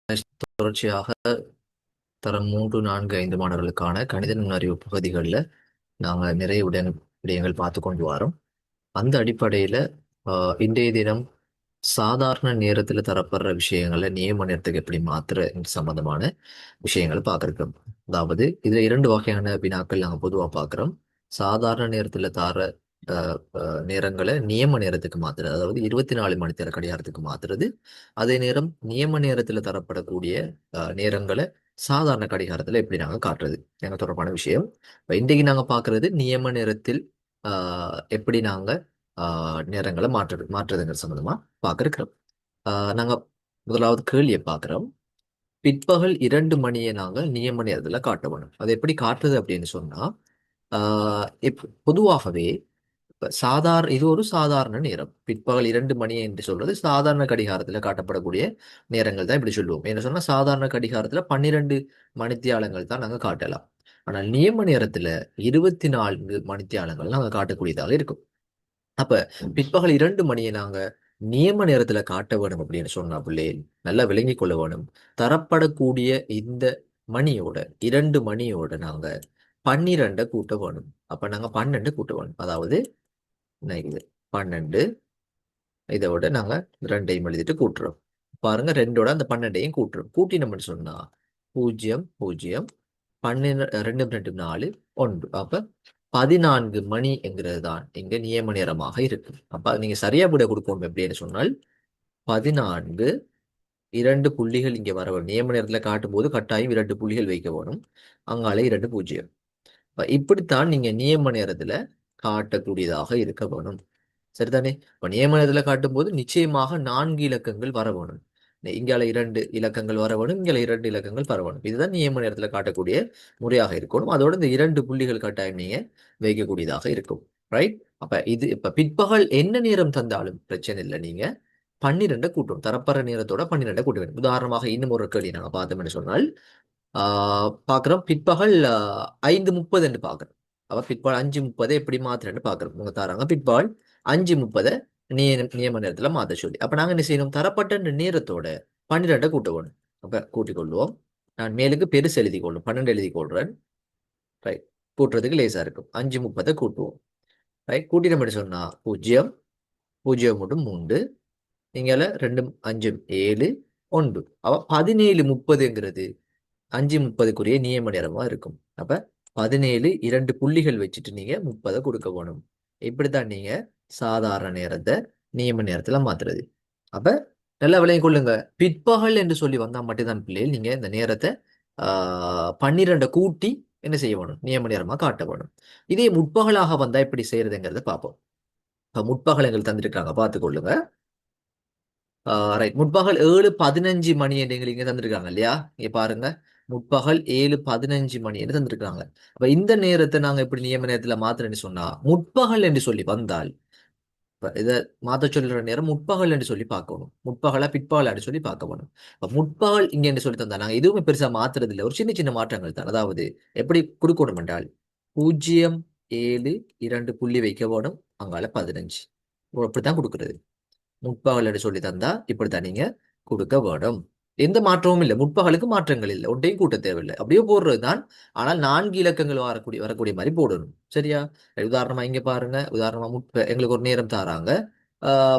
தொடர்ச்சியாக தரம் 3, 4, 5 மாணவர்களுக்கான கணித நுண்ணறிவு பகுதிகளில் நாங்கள் நிறைய விடயங்கள் பார்த்து கொண்டு வரோம். அந்த அடிப்படையில் இன்றைய தினம் சாதாரண நேரத்தில் தரப்படுற விஷயங்களை நியம நேரத்துக்கு எப்படி மாத்துற சம்பந்தமான விஷயங்களை பார்க்குறோம். அதாவது இதில் இரண்டு வகையான வினாக்கள் நாங்கள் பொதுவாக பார்க்குறோம். சாதாரண நேரத்தில் தர நேரங்களை நியம நேரத்துக்கு மாத்துறது, அதாவது 24 மணி நேர கடிகாரத்துக்கு மாத்துறது. அதே நேரம் நியம நேரத்தில் தரப்படக்கூடிய நேரங்களை சாதாரண கடிகாரத்தில் எப்படி நாங்கள் காட்டுறது எங்க தொடர்பான விஷயம். இப்போ இன்றைக்கு நாங்கள் பார்க்கறது நியம நேரத்தில் எப்படி நாங்கள் நேரங்களை மாற்றுறதுங்கிற சம்மந்தமாக பார்க்க இருக்கிறோம். நாங்கள் முதலாவது கேள்வியை பார்க்குறோம். பிற்பகல் 2 மணியை நாங்கள் நியம நேரத்தில் காட்ட வேணும். அது எப்படி காட்டுறது அப்படின்னு சொன்னால், பொதுவாகவே இது ஒரு சாதாரண நேரம். பிற்பகல் 2 மணி என்று சொல்றது சாதாரண கடிகாரத்துல காட்டப்படக்கூடிய நேரங்கள் தான் இப்படி சொல்லுவோம். என்ன சொன்னா சாதாரண கடிகாரத்துல 12 மணித்தியாலங்கள் தான் நாங்க காட்டலாம். ஆனால் நியம நேரத்துல 24 மணித்தியாலங்கள் நாங்க காட்டக்கூடியதாக இருக்கும். அப்ப பிற்பகல் 2 மணியை நாங்க நியம நேரத்துல காட்ட வேணும் அப்படின்னு சொன்னா பிள்ளை நல்லா விளங்கி கொள்ள வேணும். தரப்படக்கூடிய இந்த மணியோட 2 மணியோட நாங்க 12 கூட்ட வேணும். அப்ப நாங்க 12 கூட்ட வேணும். அதாவது இது 12 இதை விட நாங்க 2ஐயும் எழுதிட்டு கூட்டுறோம். பாருங்க 2ஓட அந்த 12ஐயும் கூட்டுறோம். கூட்டினோம்னு சொன்னா 0 0 12 2 2 4 1. அப்ப 14 மணி என்கிறது தான் இங்க நியம நேரமாக இருக்கு. அப்ப நீங்க சரியா விட கொடுக்கணும் எப்படின்னு சொன்னால் 14 2 புள்ளிகள் இங்க வர வேணும். நியம நேரத்துல காட்டும் போது கட்டாயம் 2 புள்ளிகள் வைக்க வேணும். அங்காலே 2 0. இப்படித்தான் நீங்க நியம நேரத்துல காட்டக்கூடியதாக இருக்க வேணும். சரிதானே? இப்ப நியம நேரத்துல காட்டும் போது நிச்சயமாக 4 இலக்கங்கள் வர வேணும். இங்கால 2 இலக்கங்கள் வர வேணும், இங்கால 2 இலக்கங்கள் வர வேணும். இதுதான் நியம நேரத்துல காட்டக்கூடிய முறையாக இருக்கணும். அதோட இந்த 2 புள்ளிகள் கட்டாயம் நீங்க வைக்கக்கூடியதாக இருக்கும். ரைட்? இப்ப பிற்பகல் என்ன நேரம் தந்தாலும் பிரச்சனை இல்லை. நீங்க 12 கூட்டணும். தரப்பற நேரத்தோட 12 கூட்ட வேண்டும். உதாரணமாக இன்னும் ஒரு கேள்வி நாங்க பார்த்தோம்னு சொன்னால், பாக்குறோம் பிற்பகல் 5:30 என்று பாக்குறோம். அப்ப பிற்பகல் 5:30 எப்படி மாத்துறேன்னு பாக்குறோம். உங்க தாராங்க பிற்பகல் 5:30 நியம நேரத்துல மாத்த சொல்லி. அப்ப நாங்க என்ன செய்யணும்? தரப்பட்ட நேரத்தோட 12 கூட்ட வேணும். அப்ப கூட்டிக் கொள்வோம். நான் மேலுக்கு பெருசு எழுதி கொள்ளும் 12 எழுதி கொள்றேன். ரைட், கூட்டுறதுக்கு லேசா இருக்கும். 5:30 கூட்டுவோம். ரைட், கூட்டினோம் சொன்னா 0 0 மட்டும் 3 நீங்கள 2 5 7 1. அவ 17:30ங்கிறது 5:30க்குரிய நியம நேரமா இருக்கும். அப்ப 17 2 புள்ளிகள் வச்சுட்டு நீங்க 30 கொடுக்க வேணும். இப்படித்தான் நீங்க சாதாரண நேரத்தை நியம நேரத்துல மாத்துறது. அப்ப நல்லா விளங்கி கொள்ளுங்க. பிற்பகல் என்று சொல்லி வந்தா மட்டும்தான் பிள்ளைகள் நீங்க இந்த நேரத்தை 12 கூட்டி என்ன செய்ய வேணும்? நியம நேரமா காட்ட வேணும். இதே முற்பகலாக வந்தா எப்படி செய்யறதுங்கிறத பார்ப்போம். இப்ப முற்பகல் எங்களுக்கு தந்துருக்காங்க, பார்த்துக்கொள்ளுங்க. ரைட், முற்பகல் 7:15 மணி என்று எங்களுக்கு இங்க தந்திருக்காங்க இல்லையா? இங்க பாருங்க, முற்பகல் 7:15 மணி என்று தந்திருக்காங்க. அப்ப இந்த நேரத்தை நாங்க எப்படி நியம நேரத்துல மாத்திரன்னு சொன்னா, முற்பகல் என்று சொல்லி வந்தால் இதை மாத்த சொல்ற நேரம் முற்பகல் என்று சொல்லி பார்க்கணும். முற்பகலா பிற்பகல் என்று சொல்லி பார்க்க வேணும். இப்ப முற்பகல் இங்க என்று சொல்லி தந்தா நாங்க எதுவுமே பெருசா மாத்துறது இல்லை. ஒரு சின்ன சின்ன மாற்றங்கள் தான். அதாவது எப்படி கொடுக்கணும் என்றால் 0 7 2 புள்ளி வைக்க வேணும். அங்கால 15 அப்படித்தான் கொடுக்கறது. முற்பகல் என்று சொல்லி தந்தா இப்படித்தான் நீங்க கொடுக்க வேணும். எந்த மாற்றமும் இல்லை. முற்பகலுக்கு மாற்றங்கள் இல்லை. ஒன்றையும் கூட்ட தேவையில்லை. அப்படியே போடுறதுதான். ஆனால் 4 இலக்கங்கள் வரக்கூடிய மாதிரி போடணும். சரியா? உதாரணமா இங்க பாருங்க. உதாரணமா எங்களுக்கு ஒரு நேரம் தாராங்க.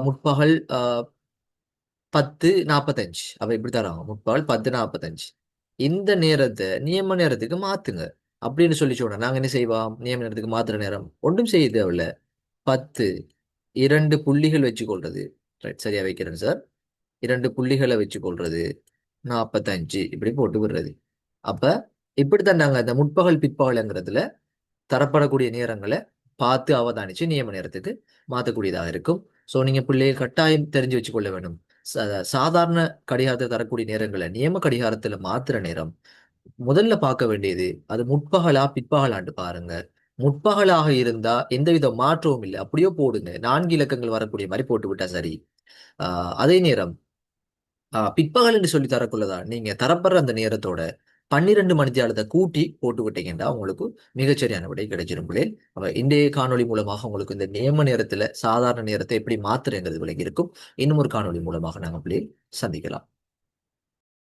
முற்பகல் 10:45. அப்ப இப்படி தராங்க. முற்பகல் 10:45. இந்த நேரத்தை நியம நேரத்துக்கு மாத்துங்க அப்படின்னு சொல்லி சொன்னா நாங்க என்ன செய்வோம்? நியம நேரத்துக்கு மாத்துற நேரம் ஒன்றும் செய்ய தேவையில்லை. 10 2 புள்ளிகள் வச்சு கொள்றது. ரைட், சரியா வைக்கிறேன் சார். 2 புள்ளிகளை வச்சு கொள்றது 45 இப்படி போட்டு விடுறது. அப்ப இப்படித்தான் நாங்க இந்த முற்பகல் பிற்பகல்ங்கிறதுல தரப்படக்கூடிய நேரங்களை பார்த்து அவதானிச்சு நியம நேரத்துக்கு மாற்றக்கூடியதாக இருக்கும். ஸோ நீங்க பிள்ளைகள் கட்டாயம் தெரிஞ்சு வச்சு கொள்ள வேண்டும். சாதாரண கடிகாரத்தை தரக்கூடிய நேரங்களை நியம கடிகாரத்துல மாத்துற நேரம் முதல்ல பார்க்க வேண்டியது அது முற்பகலா பிற்பகலாண்டு பாருங்க. முற்பகலாக இருந்தா எந்தவித மாற்றமும் இல்லை, அப்படியோ போடுங்க. 4 இலக்கங்கள் வரக்கூடிய மாதிரி போட்டு விட்டா சரி. அதே நேரம் பிற்பகல் என்று சொல்லி தரக்குள்ளதான் நீங்க தரப்படுற அந்த நேரத்தோட 12 மணித்தியாலத்தை கூட்டி போட்டு விட்டீங்கன்னா உங்களுக்கு மிகச்சரியான விடை கிடைச்சிடும் பிள்ளை. இன்றைய காணொலி மூலமாக உங்களுக்கு இந்த நியம நேரத்துல சாதாரண நேரத்தை எப்படி மாத்துறேங்கிறது விளங்கி இருக்கும். இன்னும் ஒரு காணொலி மூலமாக நாங்கள் பிள்ளை சந்திக்கலாம்.